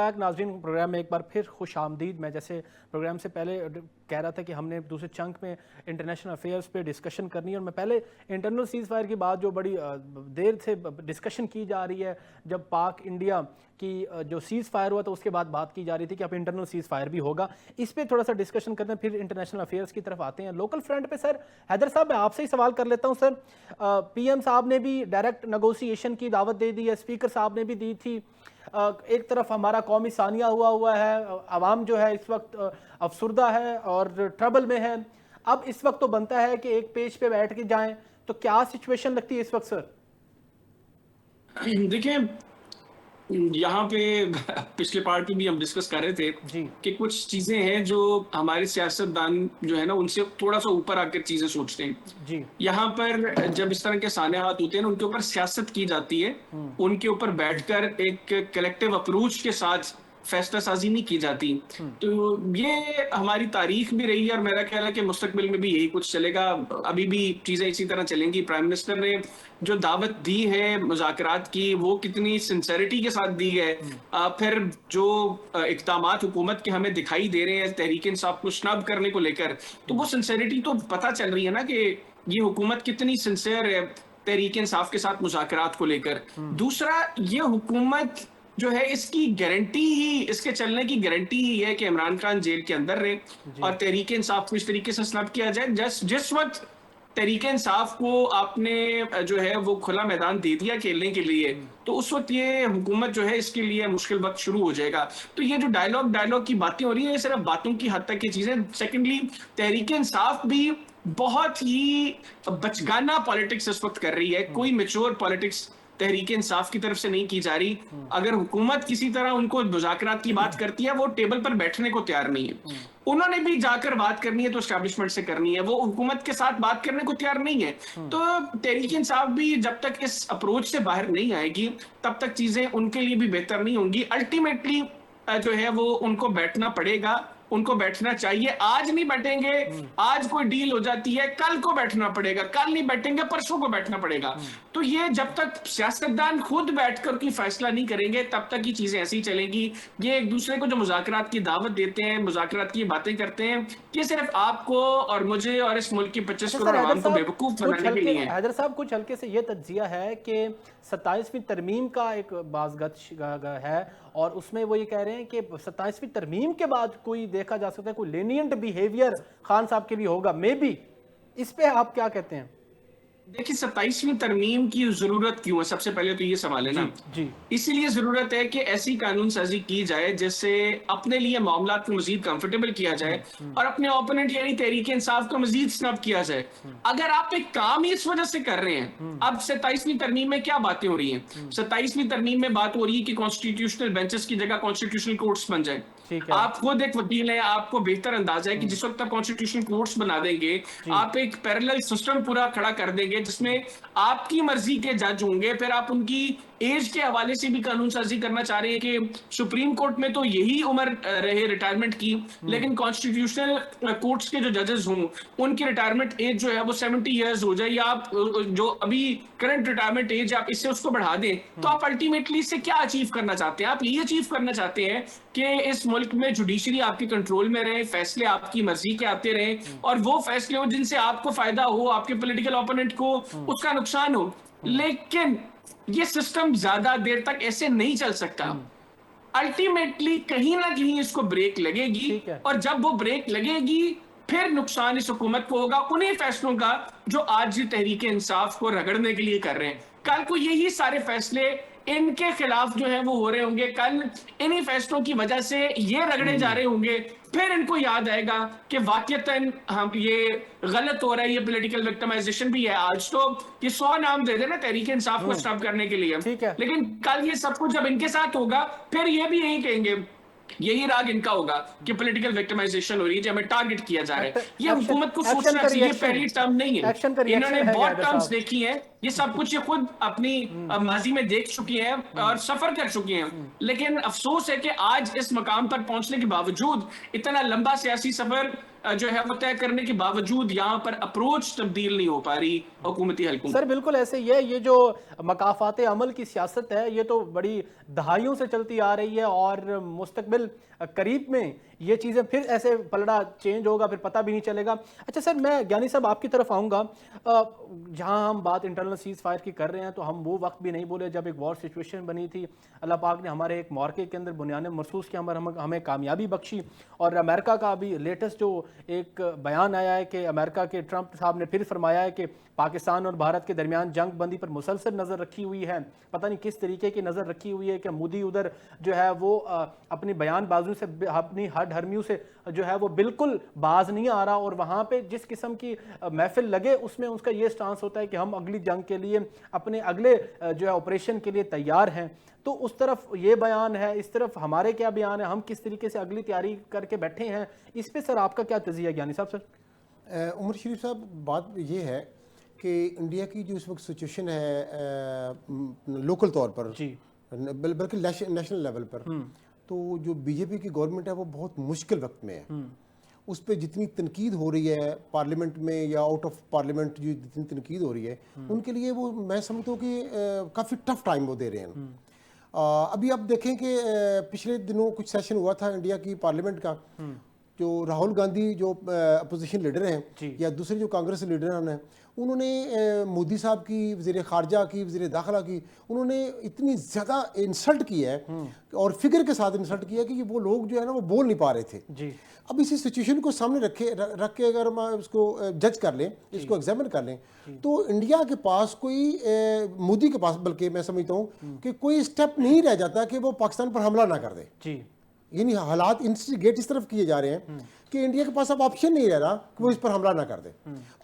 Back नाज़रीन, programme में एक बार फिर खुश आमदीद। मैं जैसे प्रोग्राम से पहले कह रहा था कि हमने दूसरे चंक में इंटरनेशनल अफेयर्स पे डिस्कशन करनी है, और मैं पहले इंटरनल सीज़ फायर की बात जो बड़ी देर से डिस्कशन की जा रही है, जब पाक इंडिया की जो सीज़ फायर हुआ तो उसके बाद बात की जा रही थी कि अब इंटरनल सीज़ फायर भी होगा। इस पर थोड़ा सा डिस्कशन करते हैं, फिर इंटरनेशनल अफेयर्स की तरफ आते हैं। लोकल फ्रंट पे सर हैदर साहब, मैं आपसे ही सवाल कर लेता हूँ सर। पीएम साहब ने भी डायरेक्ट नेगोशिएशन की दावत दे दी है, स्पीकर साहब ने भी दी थी। एक तरफ हमारा कौमी सानिया हुआ है, आवाम जो है इस वक्त अफसुर्दा है और ट्रबल में है। अब इस वक्त तो बनता है कि एक पेज पे बैठ के जाएं, तो क्या सिचुएशन लगती है इस वक्त सर? देखिए, यहाँ पे पिछले पार्ट में भी हम डिस्कस कर रहे थे जी कि कुछ चीजें हैं जो हमारे सियासतदान जो है ना उनसे थोड़ा सा ऊपर आकर चीजें सोचते हैं। जी। यहाँ पर जब इस तरह के सानेहात होते हैं ना, उनके ऊपर सियासत की जाती है, उनके ऊपर बैठकर एक कलेक्टिव अप्रोच के साथ फैसला साजी नहीं की जाती। तो ये हमारी तारीख भी रही है, और मेरा ख्याल है कि मुस्तकबिल में भी यही कुछ चलेगा। अभी भी चीजें इसी तरह चलेंगी। प्राइम मिनिस्टर ने जो दावत दी है मुज़ाकरात की, वो कितनी सिंसेरिटी के साथ दी है। फिर जो इक़दामात हुकूमत के हमें दिखाई दे रहे हैं तहरीक इंसाफ को स्नब करने को लेकर, तो वो सिंसेरिटी तो पता चल रही है ना कि ये हुकूमत कितनी सिंसियर है तहरीक इंसाफ के साथ मुज़ाकरात को लेकर। दूसरा, ये हुकूमत जो है, इसकी गारंटी ही, इसके चलने की गारंटी ही है कि इमरान खान जेल के अंदर रहे और तहरीक इंसाफ को इस तरीके से स्नब किया जाए। जिस वक्त तहरीक इंसाफ को आपने जो है वो खुला मैदान दे दिया खेलने के लिए, तो उस वक्त ये हुकूमत जो है इसके लिए मुश्किल वक्त शुरू हो जाएगा। तो ये जो डायलॉग की बातें हो रही है, ये सिर्फ बातों की हद तक की चीजें। सेकेंडली, तहरीक इंसाफ भी बहुत ही बचगाना पॉलिटिक्स इस वक्त कर रही है। कोई मेच्योर पॉलिटिक्स तहरीक इंसाफ की तरफ से नहीं की जा रही। अगर हुकूमत किसी तरह उनको मुज़ाकरात की बात करती है, वो टेबल पर बैठने को तैयार नहीं है। उन्होंने भी जाकर बात करनी है तो एस्टैब्लिशमेंट से करनी है, वो हुकूमत के साथ बात करने को तैयार नहीं है। तो तहरीक इंसाफ भी जब तक इस अप्रोच से बाहर नहीं आएगी, तब तक चीजें उनके लिए भी बेहतर नहीं होंगी। अल्टीमेटली जो है वो उनको बैठना पड़ेगा, उनको बैठना चाहिए। आज नहीं बैठेंगे, आज कोई डील हो जाती है, कल को बैठना पड़ेगा, कल नहीं बैठेंगे, परसों को बैठना पड़ेगा। तो ये जब तक सियासतदान खुद बैठकर कोई फैसला नहीं करेंगे, तब तक ये चीजें ऐसी ही चलेंगी। ये एक दूसरे को जो मुज़ाकरात की दावत देते हैं, मुज़ाकरात की बातें करते हैं, ये सिर्फ आपको और मुझे और इस मुल्क की 25 करोड़ आवाम को बेवकूफ बनाने के लिए है। हैदर साहब, कुछ हल्के से ये तज्जिया है कि 27वीं तरमीम का एक बाज़गत है, और उसमें वो ये कह रहे हैं कि 27वीं तरमीम के बाद कोई देखा जा सकता है कोई लेनियंट बिहेवियर खान साहब के भी होगा, मे बी। इस पे आप क्या कहते हैं? देखिए, 27वीं तरमीम की जरूरत क्यों है, सबसे पहले तो ये सवाल है ना। जी। इसीलिए जरूरत है कि ऐसी कानून साजी की जाए जिससे अपने लिए मामला को मजीद कंफर्टेबल किया जाए और अपने ओपोनेंट यानी तहरीक इंसाफ को मजीद स्नब किया जाए। अगर आप एक काम ही इस वजह से कर रहे हैं, अब 27वीं तरमीम में क्या बातें हो रही हैं? 27वीं तरमीम में बात हो रही है कि कॉन्स्टिट्यूशनल बेंचेस की जगह कॉन्स्टिट्यूशनल कोर्ट्स बन जाए। आप खुद एक वकील है, आपको बेहतर अंदाजा है कि जिस वक्त आप कॉन्स्टिट्यूशनल कोर्ट्स बना देंगे, आप एक पैरेलल सिस्टम पूरा खड़ा कर देंगे जिसमें आपकी मर्जी के जज होंगे। फिर आप उनकी एज के हवाले से भी कानून साजी करना चाह रहे हैं कि सुप्रीम कोर्ट में तो यही उम्र रहे रिटायरमेंट की, लेकिन कॉन्स्टिट्यूशनल कोर्ट्स के जो जजेस हों उनकी रिटायरमेंट एज जो है वो 70 ईयर्स हो जाए, या आप जो अभी करंट रिटायरमेंट एज आप इससे उसको बढ़ा दें। तो आप अल्टीमेटली इससे क्या अचीव करना चाहते हैं? आप ये अचीव करना चाहते हैं कि इस मुल्क में जुडिशरी आपके कंट्रोल में रहे, फैसले आपकी मर्जी के आते रहे, और वो फैसले हो जिनसे आपको फायदा हो, आपके पॉलिटिकल ओपोनेंट को उसका नुकसान हो। लेकिन ये सिस्टम ज्यादा देर तक ऐसे नहीं चल सकता। अल्टीमेटली कहीं ना कहीं इसको ब्रेक लगेगी, और जब वो ब्रेक लगेगी फिर नुकसान इस हुकूमत को होगा उन्हीं फैसलों का जो आज तहरीक इंसाफ को रगड़ने के लिए कर रहे हैं। कल को यही सारे फैसले इनके खिलाफ जो है वो हो रहे होंगे, कल इन्हीं फैसलों की वजह से ये रगड़े जा रहे होंगे। फिर इनको याद आएगा कि वाकईतन हम ये गलत हो रहा है, ये पॉलिटिकल विक्टिमाइजेशन भी है। आज तो ये 100 नाम दे देना तहरीक इंसाफ को स्टॉप करने के लिए, लेकिन कल ये सब कुछ जब इनके साथ होगा, फिर ये भी यही कहेंगे, यही राग इनका होगा कि पॉलिटिकल विक्टिमाइजेशन हो रही है, हमें टारगेट किया जा रहा है। ये हुकूमत को सोचना चाहिए, ये पहली टर्म नहीं है। इन्होंने बहुत टर्म्स देखी हैं, ये सब कुछ ये खुद अपनी माजी में देख चुकी हैं और सफर कर चुकी हैं। लेकिन अफसोस है कि आज इस मकाम पर पहुंचने के बावजूद इतना लंबा सियासी सफर जो है वो तय करने के बावजूद यहाँ पर अप्रोच तब्दील नहीं हो पा रही हुकूमती हलकों। सर बिल्कुल ऐसे ही है। ये जो मकाफात अमल की सियासत है ये तो बड़ी दहाइयों से चलती आ रही है और मुस्तकबिल करीब में ये चीज़ें फिर ऐसे पलड़ा चेंज होगा, फिर पता भी नहीं चलेगा। अच्छा सर, मैं ज्ञानी साहब आपकी तरफ आऊँगा। जहाँ हम बात इंटरनल सीज फायर की कर रहे हैं तो हम वो वक्त भी नहीं बोले जब एक वॉर सिचुएशन बनी थी। अल्लाह पाक ने हमारे एक मौके के अंदर बुनियाद महसूस किया, हमें कामयाबी बख्शी। और अमेरिका का अभी लेटेस्ट जो एक बयान आया है कि अमेरिका के ट्रंप साहब ने फिर फरमाया है कि पाकिस्तान और भारत के दरमियान जंग बंदी पर मुसलसल नज़र रखी हुई है। पता नहीं किस तरीके की नज़र रखी हुई है कि मोदी उधर जो है वो अपनी बयानबाजी से, अपनी हड हरमियों से जो है वो बिल्कुल बाज नहीं आ रहा, और वहाँ पे जिस किस्म की महफिल लगे उसमें उसका ये स्टांस होता है कि हम अगली जंग के लिए, अपने अगले जो है ऑपरेशन के लिए तैयार हैं। तो उस तरफ ये बयान है, इस तरफ हमारे क्या बयान है, हम किस तरीके से अगली तैयारी करके बैठे हैं, इस पे सर आपका क्या तज़िया है ज्ञानी साहब? सर उमर शरीफ साहब, बात ये है कि इंडिया की जो इस वक्त सिचुएशन है लोकल तौर पर जी, बल्कि नेशनल लेवल पर, तो जो बीजेपी की गवर्नमेंट है वो बहुत मुश्किल वक्त में है। उस पर जितनी तनकीद हो रही है पार्लियामेंट में या आउट ऑफ पार्लियामेंट, जो जितनी तनकीद हो रही है उनके लिए वो मैं समझता हूँ कि काफ़ी टफ टाइम वो दे रहे हैं। अभी आप देखें कि पिछले दिनों कुछ सेशन हुआ था इंडिया की पार्लियामेंट का, जो राहुल गांधी जो अपोजिशन लीडर हैं या दूसरे जो कांग्रेस लीडर हैं, उन्होंने मोदी साहब की, वज़ीर ख़ारजा की, वज़ीर दाखिला की, उन्होंने इतनी ज़्यादा इंसल्ट की है और फिगर के साथ इंसल्ट किया कि वो लोग जो है ना वो बोल नहीं पा रहे थे जी। अब इसी सिचुएशन को सामने रख के अगर हम इसको जज कर लें, इसको एग्जामिन कर लें, तो इंडिया के पास कोई मोदी के पास बल्कि मैं समझता हूँ कि कोई स्टेप नहीं रह जाता कि वो पाकिस्तान पर हमला ना कर दे जी। यानी हालात इंस्टिगेट इस तरफ किए जा रहे हैं कि इंडिया के पास अब ऑप्शन नहीं रह रहा कि वो इस पर हमला ना कर दे,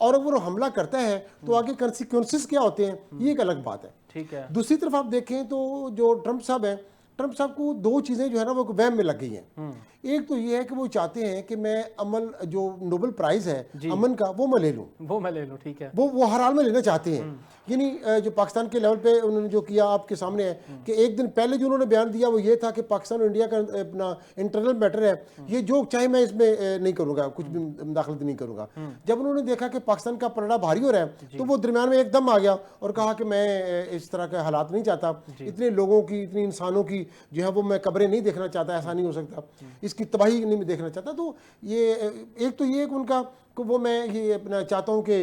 और अगर वो हमला करता है तो आगे कंसिक्वेंसेस क्या होते हैं ये एक अलग बात है। ठीक है। दूसरी तरफ आप देखें तो जो ट्रंप साहब हैं, ट्रंप साहब को दो चीज़ें जो है ना वो वहम में लग गई हैं। एक तो ये है कि वो चाहते हैं कि मैं अमन, जो नोबेल प्राइज़ है अमन का, वो मैं ले लूँ, ठीक है, वो हर हाल में लेना चाहते हैं। यानी जो पाकिस्तान के लेवल पे उन्होंने जो किया आपके सामने है कि एक दिन पहले जो उन्होंने बयान दिया वो ये था कि पाकिस्तान और इंडिया का अपना इंटरनल मैटर है, ये जो चाहे मैं इसमें नहीं करूँगा, कुछ भी मुदाखलत नहीं करूँगा। जब उन्होंने देखा कि पाकिस्तान का पलड़ा भारी हो रहा है तो वो दरमियान में एकदम आ गया और कहा कि मैं इस तरह के हालात नहीं चाहता, इतने लोगों की, इतने इंसानों की जो है वो मैं कब्रें नहीं देखना चाहता, ऐसा नहीं हो सकता, इसकी तबाही नहीं देखना चाहता। तो ये एक तो ये उनका वो मैं ये अपना चाहता हूँ कि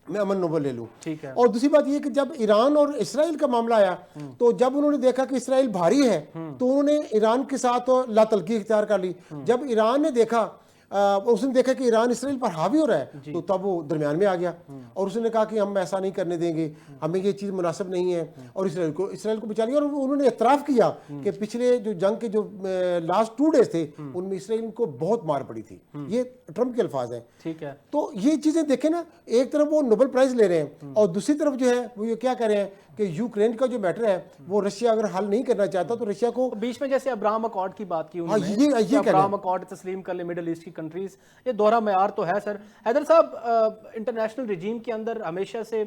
मैं अमन नोबेल ले लूँ, ठीक है। और दूसरी बात ये कि जब ईरान और इसराइल का मामला आया तो जब उन्होंने देखा कि इसराइल भारी है तो उन्होंने ईरान के साथ लातलकी इख्तियार कर ली। जब ईरान ने देखा उसने देखा कि ईरान इसराइल पर हावी हो रहा है तो तब वो दरमियान में आ गया और उसने कहा कि हम ऐसा नहीं करने देंगे, हमें ये चीज़ मुनासिब नहीं है, और इसराइल को बचा लिया। और उन्होंने एतराफ़ किया कि पिछले जो जंग के जो लास्ट 2 डेज थे उनमें इसराइल को बहुत मार पड़ी थी। ये ट्रंप के अल्फाज हैं, ठीक है। तो ये चीज़ें देखें ना, एक तरफ वो नोबेल प्राइज़ ले रहे हैं और दूसरी तरफ जो है वो ये क्या कर रहे हैं कि यूक्रेन का जो मैटर है वो रशिया अगर हल नहीं करना चाहता तो रशिया को बीच में, जैसे अब्राहम अकॉर्ड की बात की उन्होंने, ये अब्राहम अकॉर्ड तस्लीम कर ले मिडिल ईस्ट की कंट्रीज, ये दोहरा मेयार तो है सर। हैदर साहब, इंटरनेशनल रिजीम के अंदर हमेशा से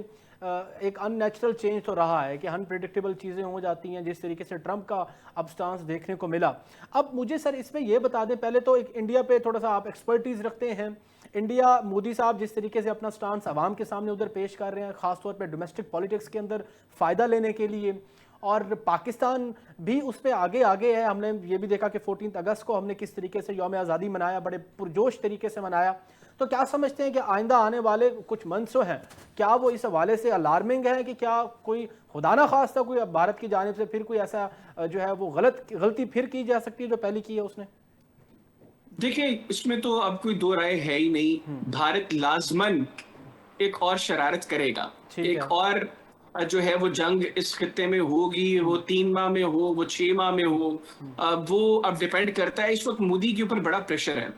एक अननेचुरल चेंज तो रहा है कि अनप्रेडिक्टेबल चीज़ें हो जाती हैं, जिस तरीके से ट्रंप का अब स्टांस देखने को मिला। अब मुझे सर इसमें ये बता दें, पहले तो एक इंडिया पे थोड़ा सा आप एक्सपर्टीज़ रखते हैं। इंडिया, मोदी साहब जिस तरीके से अपना स्टांस आवाम के सामने उधर पेश कर रहे हैं, ख़ासतौर पे डोमेस्टिक पॉलिटिक्स के अंदर फ़ायदा लेने के लिए, और पाकिस्तान भी उस पर आगे है। हमने ये भी देखा कि 14 अगस्त को हमने किस तरीके से यौम आज़ादी मनाया, बड़े पुरजोश तरीके से मनाया। तो क्या समझते हैं कि आइंदा आने वाले कुछ मंथ्स जो हैं, क्या वो इस हवाले से अलार्मिंग है कि क्या कोई खुदा ना खास्ता कोई भारत की जानिब से फिर कोई ऐसा जो है वो गलती फिर की जा सकती है जो पहले की है उसने? देखिए, इसमें तो अब कोई दो राय है ही नहीं। भारत लाजमन एक और शरारत करेगा, एक और जो है वो जंग इस खित्ते में होगी, वो 3 माह में हो, वो 6 माह में हो, वो अब डिपेंड करता है। इस वक्त मोदी के ऊपर बड़ा प्रेशर है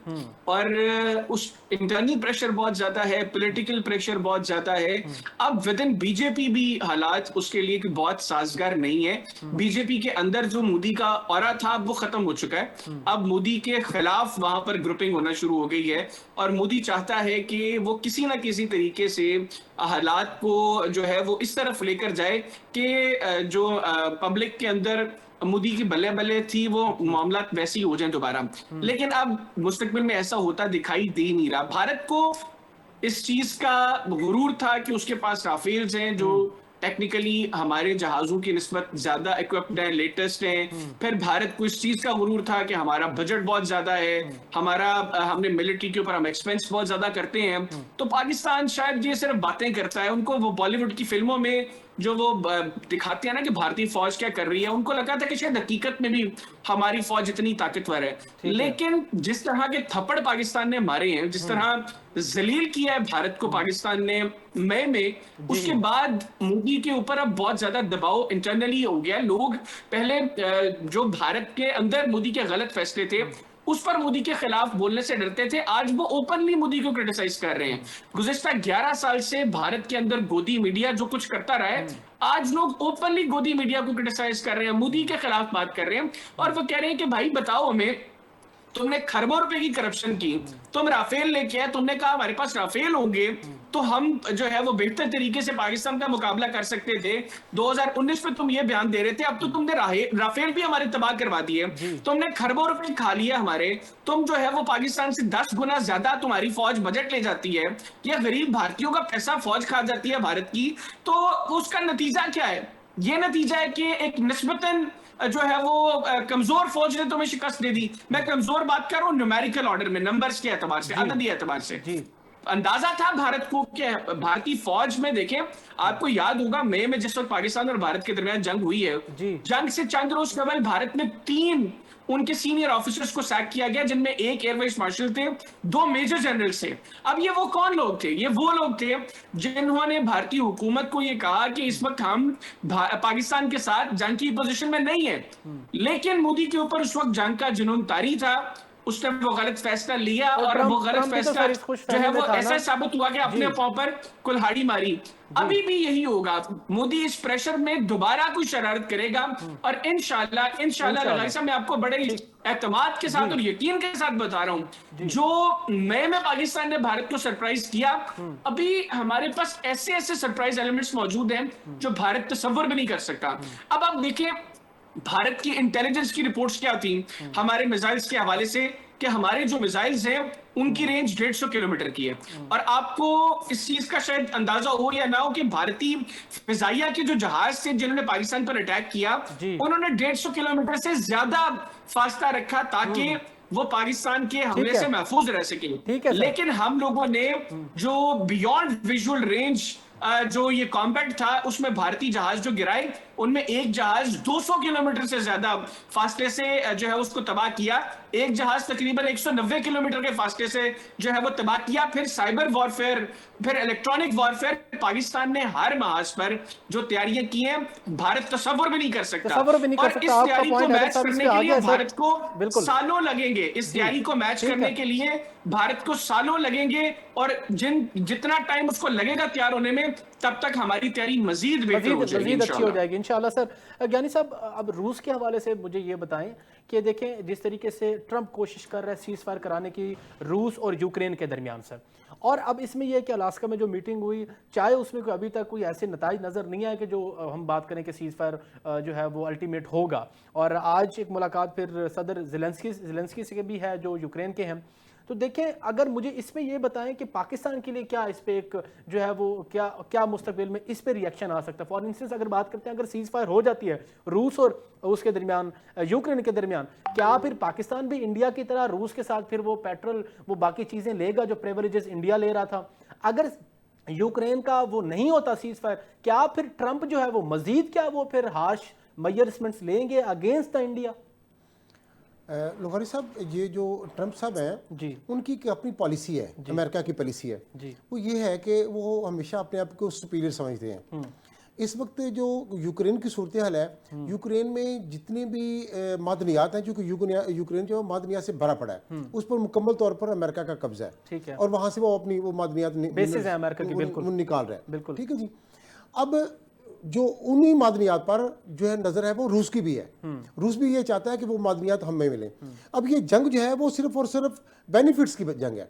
और उस इंटरनल प्रेशर बहुत ज्यादा है, पॉलिटिकल प्रेशर बहुत ज्यादा है। अब विद इन बीजेपी भी हालात उसके लिए बहुत साजगार नहीं है। बीजेपी के अंदर जो मोदी का ऑरा था वो खत्म हो चुका है। अब मोदी के खिलाफ वहां पर ग्रुपिंग होना शुरू हो गई है और मोदी चाहता है कि वो किसी ना किसी तरीके से हालात को जो है वो इस तरफ लेकर जाए कि जो पब्लिक के अंदर मोदी की बल्ले बल्ले थी वो मामला वैसे ही हो जाए दोबारा। लेकिन अब मुस्तकबिल में ऐसा होता दिखाई दे नहीं रहा। भारत को इस चीज का गुरूर था कि उसके पास राफेल्स हैं जो टेक्निकली हमारे जहाजों की निस्बत ज्यादा इक्विप्ड है, लेटेस्ट हैं। फिर भारत को इस चीज का गुरूर था कि हमारा बजट बहुत ज्यादा है, हमने मिलिट्री के ऊपर हम एक्सपेंस बहुत ज्यादा करते हैं। तो पाकिस्तान शायद ये सिर्फ बातें करता है। उनको वो बॉलीवुड की फिल्मों में जो वो दिखाते हैं ना कि भारतीय फौज क्या कर रही है, उनको लगा था कि शायद हकीकत में भी हमारी फौज इतनी ताकतवर है। लेकिन जिस तरह के थप्पड़ पाकिस्तान ने मारे हैं, जिस तरह जलील किया है भारत को पाकिस्तान ने मई में, उसके बाद मोदी के ऊपर अब बहुत ज्यादा दबाव इंटरनली हो गया। लोग पहले जो भारत के अंदर मोदी के गलत फैसले थे उस पर मोदी के खिलाफ बोलने से डरते थे, आज वो ओपनली मोदी को क्रिटिसाइज कर रहे हैं। गुज़िश्ता 11 साल से भारत के अंदर गोदी मीडिया जो कुछ करता रहा है, आज लोग ओपनली गोदी मीडिया को क्रिटिसाइज कर रहे हैं, मोदी के खिलाफ बात कर रहे हैं और वो कह रहे हैं कि भाई बताओ हमें, तुमने खरबों रुपए की करप्शन की, तुम राफेल लेके आए, तुमने कहा हमारे पास राफेल होंगे तो हम जो है वो बेहतर तरीके से पाकिस्तान का मुकाबला कर सकते थे। 2019 में तुम ये बयान दे रहे थे, अब तो तुमने राफेल भी हमारे तबाह करवा दिए, तुमने खरबों रुपए खा लिया हमारे, तुम जो है वो पाकिस्तान से 10 गुना ज्यादा तुम्हारी फौज बजट ले जाती है, या गरीब भारतीयों का पैसा फौज खा जाती है भारत की। तो उसका नतीजा क्या है? ये नतीजा है कि एक निस्बतन जो है वो कमजोर फौज ने तुम्हें शिकस्त दे दी। मैं कमजोर बात कर रहा हूँ न्यूमेरिकल ऑर्डर में, नंबर्स के एतबार से, अददी एतबार से। अंदाजा था भारत को कि भारतीय फौज में, देखें आपको याद होगा मई में जिस वक्त पाकिस्तान और भारत के दरमियान जंग हुई है, जंग से चंद रोज कबल भारत में 3 उनके सीनियर ऑफिसर्स को सैक किया गया, जिनमें एक एयर वाइस मार्शल थे, 2 मेजर जनरल थे। अब ये वो कौन लोग थे? ये वो लोग थे जिन्होंने भारतीय हुकूमत को ये कहा कि इस वक्त हम पाकिस्तान के साथ जंग की पोजीशन में नहीं है, लेकिन मोदी के ऊपर उस वक्त जंग का जुनून तारी था, उसने वो गलत फैसला लिया और वो गलत फैसला जो है वो ऐसा साबित हुआ कि अपने पांव पर कुल्हाड़ी मारी। अभी भी यही होगा, मोदी इस प्रेशर में दोबारा कोई शरारत करेगा और इंशाल्लाह मैं आपको बड़े एतमाद के साथ और यकीन के साथ बता रहा हूं, जो मई में पाकिस्तान ने भारत को सरप्राइज किया, अभी हमारे पास ऐसे ऐसे सरप्राइज एलिमेंट्स मौजूद हैं जो भारत तसव्वुर भी नहीं कर सकता। अब आप देखिए भारत की इंटेलिजेंस की रिपोर्ट्स क्या थी हमारे मिसाइल्स के हवाले से, कि हमारे जो मिसाइल्स हैं उनकी रेंज 150 किलोमीटर की है। और आपको इस चीज का शायद अंदाजा हो या ना हो कि भारतीय फिजाइया के जो जहाज थे जिन्होंने पाकिस्तान पर अटैक किया, उन्होंने 150 किलोमीटर से ज्यादा फासला रखा ताकि वो पाकिस्तान के हमले से महफूज रह सके। लेकिन हम लोगों ने जो बियॉन्ड विजुअल रेंज जो ये कॉम्बैट था, उसमें भारतीय जहाज जो गिराए, उनमें एक जहाज 200 किलोमीटर से ज्यादा फासले से जो है उसको तबाह किया, एक जहाज तकरीबन 190 किलोमीटर के फासले से जो है वो तबाह किया। फिर साइबर वॉरफेयर, फिर इलेक्ट्रॉनिक वॉरफेयर, पाकिस्तान ने हर महाज पर जो तैयारियां की हैं भारत तसव्वुर भी नहीं कर सकता। और इस तैयारी को मैच करने के लिए भारत को सालों लगेंगे, इस तैयारी को मैच करने के लिए भारत को सालों लगेंगे, और जितना टाइम उसको लगेगा तैयार होने में, तब तक हमारी तैयारी मजीद बेहतर हो जाएगी, मजीद अच्छी हो जाएगी इंशाल्लाह। सर ज्ञानी साहब, अब रूस के हवाले से मुझे ये बताएं कि देखें जिस तरीके से ट्रंप कोशिश कर रहा है सीज फायर कराने की रूस और यूक्रेन के दरमियान सर, और अब इसमें यह कि अलास्का में जो मीटिंग हुई, चाहे उसमें कोई अभी तक कोई ऐसे नताइज नज़र नहीं आए कि जो हम बात करें कि सीज फायर जो है वो अल्टीमेट होगा। और आज एक मुलाकात फिर सदर ज़ेलेंस्की से भी है जो यूक्रेन के हैं। तो देखें, अगर मुझे इसमें ये बताएं कि पाकिस्तान के लिए क्या इस पे एक जो है वो क्या मुस्तकबिल में इस पे रिएक्शन आ सकता है। फॉर इंस्टेंस अगर बात करते हैं, अगर सीज फायर हो जाती है रूस और उसके दरमियान, यूक्रेन के दरमियान, क्या फिर पाकिस्तान भी इंडिया की तरह रूस के साथ फिर वो पेट्रोल, वो बाकी चीज़ें लेगा जो प्रिविलेजेस इंडिया ले रहा था? अगर यूक्रेन का वो नहीं होता सीज फायर, क्या फिर ट्रंप जो है वो मजीद क्या वो फिर हार्श मेजर्समेंट्स लेंगे अगेंस्ट द इंडिया? लोहारी साहब, ये जो ट्रंप साहब हैं जी, उनकी अपनी पॉलिसी है, अमेरिका की पॉलिसी है जी, वो ये है कि वो हमेशा अपने आप को सुपीरियर समझते हैं। इस वक्त जो यूक्रेन की सूरत हाल है, यूक्रेन में जितने भी मादनियात हैं, क्योंकि यूक्रेन जो मादनियात से भरा पड़ा है, उस पर मुकम्मल तौर पर अमेरिका का कब्जा है, ठीक है, और वहां से वो अपनी वो मादनियात निकाल रहा है, बिल्कुल ठीक है जी। अब जो उन्हीं मादनियात पर जो है नजर है वो रूस की भी है, रूस भी ये चाहता है कि वो मादनियात हमें मिले। अब ये जंग जो है वो सिर्फ और सिर्फ बेनिफिट्स की जंग है।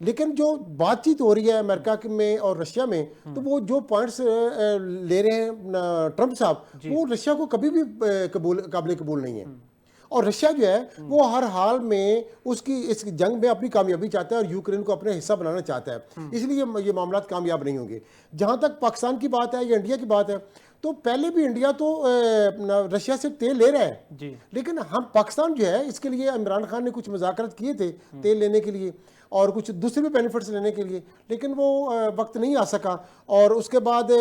लेकिन जो बातचीत हो रही है अमेरिका में और रशिया में, तो वो जो पॉइंट्स ले रहे हैं ट्रंप साहब, वो रशिया को कभी भी काबिल कबूल नहीं है। और रशिया जो है वो हर हाल में उसकी इस जंग में अपनी कामयाबी चाहता है और यूक्रेन को अपने हिस्सा बनाना चाहता है, इसलिए ये मामला कामयाब नहीं होंगे। जहां तक पाकिस्तान की बात है या इंडिया की बात है, तो पहले भी इंडिया तो रशिया से तेल ले रहा है जी, लेकिन हम पाकिस्तान जो है इसके लिए इमरान खान ने कुछ मुज़ाकरात किए थे तेल लेने के लिए और कुछ दूसरे भी बेनिफिट्स लेने के लिए, लेकिन वो वक्त नहीं आ सका। और उसके बाद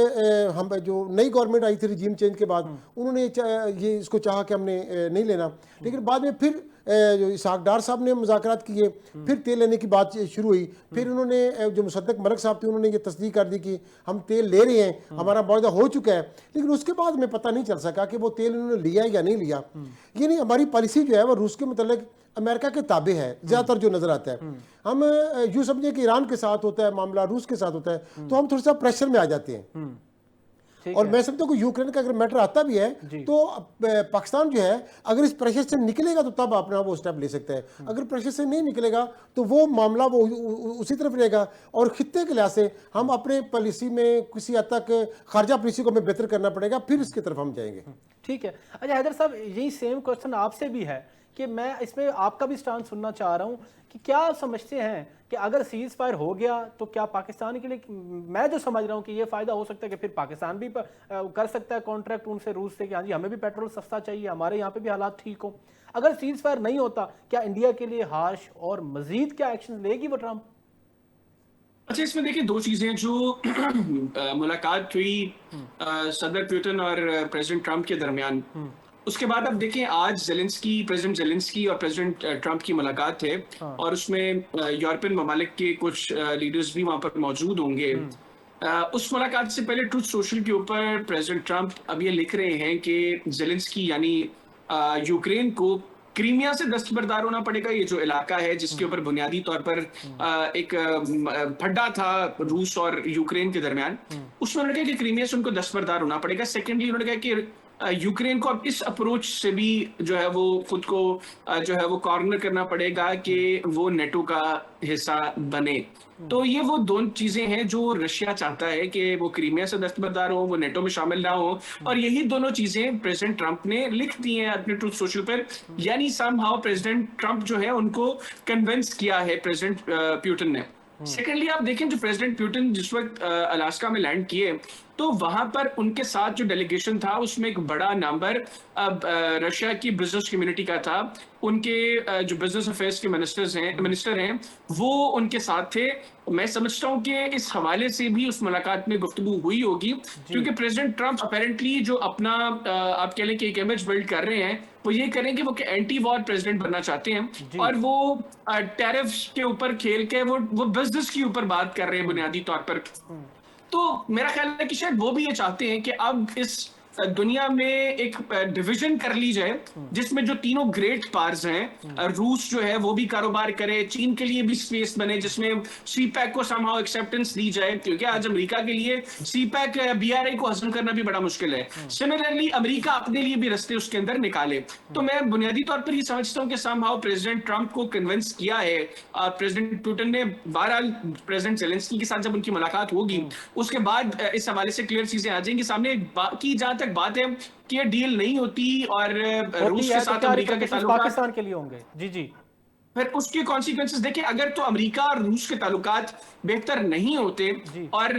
हम जो नई गवर्नमेंट आई थी रिजीम चेंज के बाद, उन्होंने ये इसको चाहा कि हमने नहीं लेना, लेकिन बाद में फिर जो इसहाक डार साहब ने मुज़ाकरात किए, फिर तेल लेने की बात शुरू हुई। फिर उन्होंने जो मुसद्दक मलिक साहब थे उन्होंने ये तस्दीक कर दी कि हम तेल ले रहे हैं, हमारा मुआहदा हो चुका है, लेकिन उसके बाद में पता नहीं चल सका कि वो तेल उन्होंने लिया या नहीं लिया। ये नहीं, हमारी पॉलिसी जो है वो रूस के मतलब अमेरिका के ताबे है ज़्यादातर जो नज़र आता है। हम यूँ समझे कि ईरान के साथ होता है मामला, रूस के साथ होता है, तो हम थोड़ा सा प्रेशर में आ जाते हैं। और मैं समझता हूँ कि यूक्रेन का अगर मैटर आता भी है तो पाकिस्तान जो है अगर इस प्रेशर से निकलेगा तो तब अपना वो स्टेप ले सकता है, अगर प्रेशर से नहीं निकलेगा तो वो मामला वो उसी तरफ रहेगा। और खित्ते के लिहाज से हम अपने पॉलिसी में किसी हद तक खारजा पॉलिसी को हमें बेहतर करना पड़ेगा, फिर इसकी तरफ हम जाएंगे। ठीक है। अच्छा हैदर साहब, यही सेम क्वेश्चन आपसे भी है कि मैं इसमें आपका भी स्टांस सुनना चाह रहा हूँ कि क्या आप समझते हैं कि अगर सीज फायर हो गया तो क्या पाकिस्तान के लिए, मैं जो समझ रहा हूँ कि ये फायदा हो सकता है कि फिर पाकिस्तान भी कर सकता है कॉन्ट्रैक्ट उनसे, रूस से कि हाँ जी हमें भी पेट्रोल सस्ता चाहिए, हमारे यहाँ पे भी हालात ठीक हो। अगर सीज फायर नहीं होता, क्या इंडिया के लिए हार्श और मजीद क्या एक्शन लेगी वो ट्रंप? अच्छा, इसमें देखिए दो चीजें जो मुलाकात हुई सदर पुतिन और प्रेसिडेंट ट्रंप के दरमियान, उसके बाद अब देखें आज प्रेसिडेंट जेलेंस्की और प्रेसिडेंट ट्रंप की मुलाकात है और उसमें यूरोपियन ममालिक के कुछ लीडर्स भी वहां पर मौजूद होंगे। उस मुलाकात से पहले ट्रुथ सोशल के ऊपर प्रेसिडेंट ट्रंप अब ये लिख रहे हैं कि जेलेंस्की यानी यूक्रेन को क्रीमिया से दस्तबरदार होना पड़ेगा। ये जो इलाका है जिसके ऊपर बुनियादी तौर पर एक फड्डा था रूस और यूक्रेन के दरमियान, उसमें उन्होंने कहा कि क्रीमिया से उनको दस्तबरदार होना पड़ेगा। सेकेंडली उन्होंने कहा कि यूक्रेन को अब इस अप्रोच से भी जो है वो खुद को जो है वो कॉर्नर करना पड़ेगा कि वो नेटो का हिस्सा बने। तो ये वो दोनों चीजें हैं जो रशिया चाहता है कि वो क्रीमिया से दस्तबरदार हो, वो नेटो में शामिल ना हो, और यही दोनों चीजें प्रेसिडेंट ट्रंप ने लिख दी हैं अपने ट्रूथ सोशल पर। यानी समहाउ प्रेसिडेंट ट्रंप जो है उनको कन्विंस किया है प्रेसिडेंट पुतिन ने। सेकेंडली आप देखें जो प्रेसिडेंट पुतिन जिस वक्त अलास्का में लैंड किए तो वहां पर उनके साथ जो डेलीगेशन था उसमें एक बड़ा नंबर रशिया की बिजनेस कम्युनिटी का था। उनके जो बिजनेस अफेयर्स के मिनिस्टर हैं वो उनके साथ थे। मैं समझता हूं कि इस हवाले से भी उस मुलाकात में गुफ्तगू हुई होगी, क्योंकि प्रेसिडेंट ट्रंप अपेरेंटली जो अपना आप कह लें कि एक इमेज बिल्ड कर रहे हैं, वो ये करेंगे वो कि एंटी वॉर प्रेसिडेंट बनना चाहते हैं और वो टैरिफ्स के ऊपर खेल के वो बिजनेस के ऊपर बात कर रहे हैं बुनियादी तौर पर। तो मेरा ख्याल है कि शायद वो भी ये चाहते हैं कि अब इस दुनिया में एक डिवीजन कर ली जाए जिसमें जो तीनों ग्रेट पावर्स हैं, रूस जो है वो भी कारोबार करे, चीन के लिए भी स्पेस बने जिसमें सीपैक को समहाउ एक्सेप्टेंस दी जाए, क्योंकि आज अमेरिका के लिए सीपैक बीआरआई को हजम करना भी बड़ा मुश्किल है। सिमिलरली अमेरिका अपने लिए भी रास्ते उसके अंदर निकाले। तो मैं बुनियादी तौर पर ये समझता हूँ कि समहाउ प्रेसिडेंट ट्रंप को कन्विंस किया है प्रेसिडेंट पुतिन ने। बहरहाल प्रेसिडेंट जेलेंस्की के साथ जब उनकी मुलाकात होगी उसके बाद इस हवाले से क्लियर चीजें आ जाएंगी सामने। बाकी जहां तक बात है कि डील नहीं होती और रूस के साथ अमेरिका के ताल्लुकात पाकिस्तान के लिए होंगे, जी फिर उसके कॉन्सिक्वेंसेस देखें। अगर तो अमेरिका और रूस के ताल्लुकात बेहतर नहीं होते और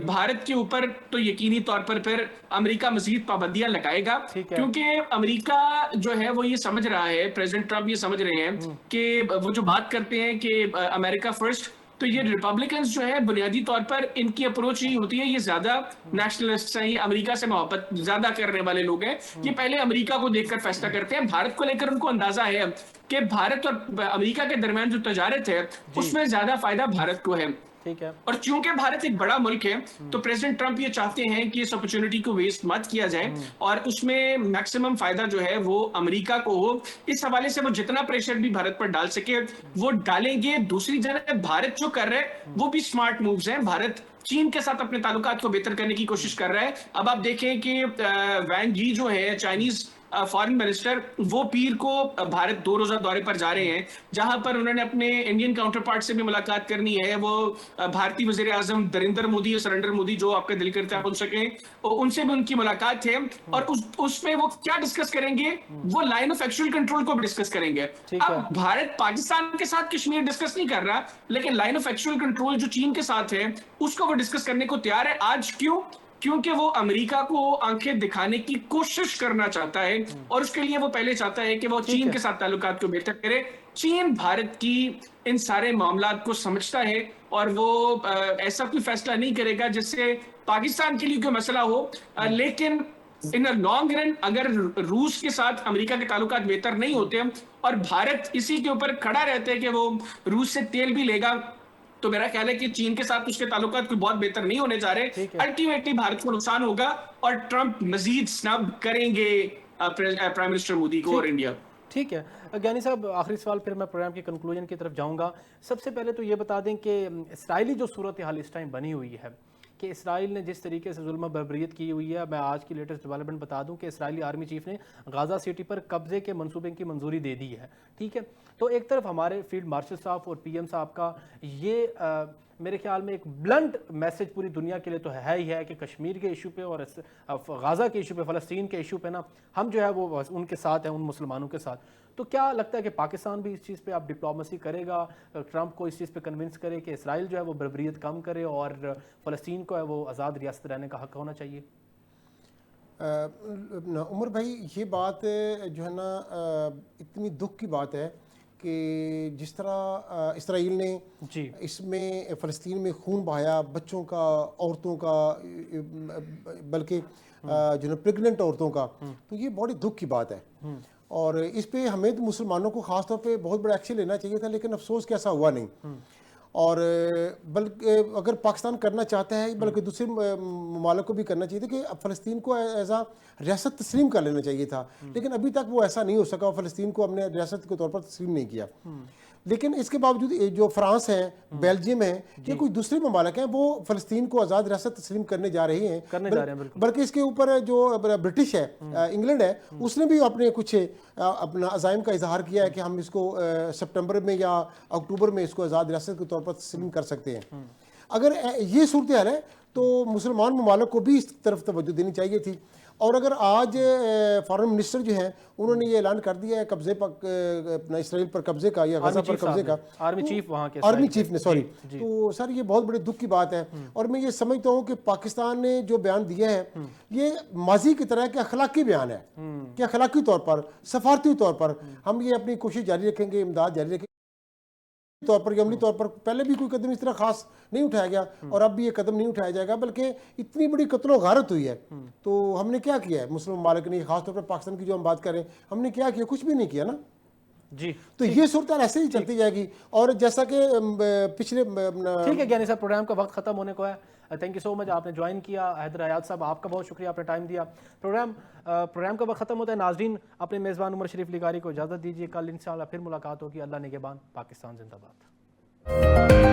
भारत के ऊपर तो यकीनी तौर पर फिर अमेरिका मजीद पाबंदियां लगाएगा, क्योंकि अमेरिका जो है वो ये समझ रहा है, प्रेसिडेंट ट्रंप ये समझ रहे हैं कि वो जो बात करते हैं कि अमेरिका फर्स्ट, तो ये रिपब्लिकन्स जो है बुनियादी तौर पर इनकी अप्रोच ही होती है, ये ज्यादा नेशनलिस्ट हैं, ये अमेरिका से मोहब्बत ज्यादा करने वाले लोग हैं, ये पहले अमेरिका को देखकर फैसला करते हैं। भारत को लेकर उनको अंदाजा है कि भारत और अमेरिका के दरमियान जो तजारत है उसमें ज्यादा फायदा भारत को है। ठीक है। और चूंकि भारत एक बड़ा मुल्क है तो प्रेसिडेंट ट्रंप ये चाहते हैं कि इस अपॉर्चुनिटी को वेस्ट मत किया जाए और उसमें मैक्सिमम फायदा जो है वो अमेरिका को हो। इस हवाले से वो जितना प्रेशर भी भारत पर डाल सके वो डालेंगे। दूसरी तरफ भारत जो कर रहा है वो भी स्मार्ट मूव्स हैं। भारत चीन के साथ अपने ताल्लुकात को बेहतर करने की कोशिश कर रहा है। अब आप देखें कि वैंग यी जो है चाइनीज फॉरेन मिनिस्टर, वो पीर को भारत 2 रोजा दौरे पर जा रहे हैं, जहां पर उन्होंने अपने इंडियन काउंटर पार्ट से भी मुलाकात करनी है। वो भारतीय वजीर आजम नरेंद्र मोदी या सरेंद्र मोदी, जो आपका दिल करता है आप उनसे कहें, उनसे भी उनकी मुलाकात है। और उसमें वो क्या डिस्कस करेंगे, वो लाइन ऑफ एक्चुअल कंट्रोल को भी डिस्कस करेंगे। अब भारत पाकिस्तान के साथ कश्मीर डिस्कस नहीं कर रहा, लेकिन लाइन ऑफ एक्चुअल कंट्रोल जो चीन के साथ है उसको वो डिस्कस करने को तैयार है। आज क्यों? क्योंकि वो अमेरिका को आंखें दिखाने की कोशिश करना चाहता है, और उसके लिए वो पहले चाहता है कि वो चीन के साथ ताल्लुकात को बेहतर करे। चीन भारत की इन सारे मामलात को समझता है, और वो ऐसा कोई फैसला नहीं करेगा जिससे पाकिस्तान के लिए कोई मसला हो। लेकिन इन लॉन्ग रन अगर रूस के साथ अमेरिका के ताल्लुकात बेहतर नहीं होते और भारत इसी के ऊपर खड़ा रहता है कि वो रूस से तेल भी लेगा, तो मेरा ख्याल है कि चीन के साथ उसके ताल्लुकात कोई बहुत बेहतर नहीं होने जा रहे। अल्टीमेटली भारत को नुकसान होगा और ट्रंप मजीद स्नब करेंगे प्राइम मिनिस्टर मोदी को और इंडिया। ठीक है ज्ञानी साहब, आखिरी सवाल, फिर मैं प्रोग्राम के कंक्लूजन की तरफ जाऊंगा। सबसे पहले तो ये बता दें कि इसराइली जो सूरत हाल इस टाइम बनी हुई है कि इसराइल ने जिस तरीके से जुल्म बर्बरियत की हुई है, मैं आज की लेटेस्ट डेवलपमेंट बता दूं कि इसराइली आर्मी चीफ ने गाज़ा सिटी पर कब्जे के मंसूबे की मंजूरी दे दी है। ठीक है, तो एक तरफ हमारे फील्ड मार्शल साहब और पीएम साहब का ये मेरे ख्याल में एक ब्लंट मैसेज पूरी दुनिया के लिए तो है ही है कि कश्मीर के इशू पे और गाज़ा के इशू पे, फ़लस्तीन के इशू पे ना हम जो है वो उनके साथ हैं, उन मुसलमानों के साथ। तो क्या लगता है कि पाकिस्तान भी इस चीज़ पे आप डिप्लोमेसी करेगा, ट्रंप को इस चीज़ पे कन्विंस करे कि इसराइल जो है वो बर्बरियत कम करे और फ़लस्तीन को है वो आज़ाद रियासत रहने का हक होना चाहिए? उमर भाई, ये बात जो है ना इतनी दुख की बात है कि जिस तरह इसराइल ने इसमें फ़लस्तीन में खून बहाया, बच्चों का, औरतों का, बल्कि जो है प्रेग्नेंट औरतों का, तो ये बड़ी दुख की बात है। और इस पे हमें तो मुसलमानों को ख़ास तौर पे बहुत बड़ा एक्शन लेना चाहिए था, लेकिन अफसोस कि ऐसा हुआ नहीं। और बल्कि अगर पाकिस्तान करना चाहता है, बल्कि दूसरे ममालिक को भी करना चाहिए था कि फ़लस्तीन को एज आ रियासत तस्लीम कर लेना चाहिए था, लेकिन अभी तक वो ऐसा नहीं हो सका। फ़लस्तीन को हमने रियासत के तौर पर तस्लीम नहीं किया। लेकिन इसके बावजूद जो फ्रांस है, बेल्जियम है, या कुछ दूसरे ममालिक हैं, वो फ़लस्तीन को आज़ाद रियासत तस्लीम करने जा रहे हैं। बल्कि इसके ऊपर जो ब्रिटिश है, इंग्लैंड है, उसने भी अपने कुछ अपना अज़ाइम का इजहार किया है कि हम इसको सितंबर में या अक्टूबर में इसको आज़ाद रियासत के तौर पर तस्लीम कर सकते हैं। अगर ये सूरत हाल है तो मुसलमान ममालिक को भी इस तरफ तवज्जो देनी चाहिए थी। और अगर आज फॉरेन मिनिस्टर जो है उन्होंने ये ऐलान कर दिया है कब्जे पर, अपना इसराइल पर कब्जे का या गाज़ा पर कब्जे का, आर्मी चीफ ने, सॉरी, तो सर ये बहुत बड़े दुख की बात है। और मैं ये समझता हूँ कि पाकिस्तान ने जो बयान दिया है ये माजी की तरह के अखलाकी बयान है कि अखलाकी तौर पर, सफारती तौर पर हम ये अपनी कोशिश जारी रखेंगे, इमदाद जारी रखेंगे तौर पर, अमली तौर पर। पहले भी कोई कदम इस तरह खास नहीं उठाया गया और अब भी ये कदम नहीं उठाया जाएगा, बल्कि इतनी बड़ी कत्लो गारत हुई है। तो हमने क्या किया है मुस्लिम ममालिक ने, खासतौर पर पाकिस्तान की जो हम बात करें, हमने क्या किया? कुछ भी नहीं किया ना जी। तो ये सूरत ऐसे ही चलती जाएगी। और जैसा कि पिछले, ठीक है ज्ञानी साहब, प्रोग्राम का वक्त खत्म होने को है। थैंक यू सो मच, आपने ज्वाइन किया। हैदर हयात साहब, आपका बहुत शुक्रिया, आपने टाइम दिया। प्रोग्राम का वक्त खत्म होता है। नाजरीन, अपने मेज़बान उमर शरीफ लिगारी को इजाज़त दीजिए। कल इंशाल्लाह फिर मुलाकात होगी। अल्लाह निगहबान। पाकिस्तान जिंदाबाद।